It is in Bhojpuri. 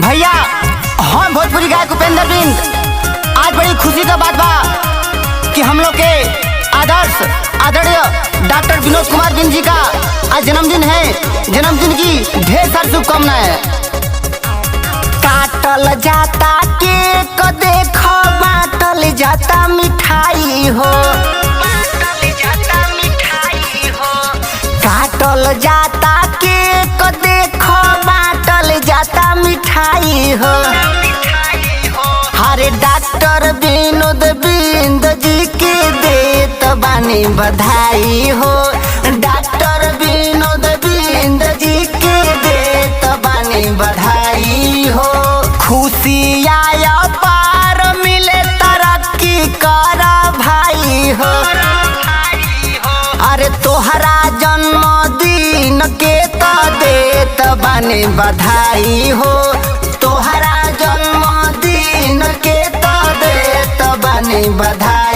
भैया हम भोजपुरी गायक उपेंद्र बिंद। आज बड़ी खुशी का बात बा कि हम लोग के आदर्श आदरणीय डॉक्टर विनोद कुमार बिंद जी का आज जन्मदिन है। जन्मदिन की ढेर सारी शुभकामनाएं। काटल जाता केक देखो, बांटल जाता मिठाई हो, काटल जाता केक देखो, बांटल जाता मिठाई हो। हरे डॉक्टर विनोद बिंद जी के देत बानी बधाई हो। डॉक्टर विनोद बिंद जी के देत बानी बधाई हो। खुशी आया पार मिले तरक्की कर भाई हो। अरे तोहरा जन्मदिन के तो देत बानी बधाई हो। तोहरा जन्मदिन के तो देत बानी बधाई।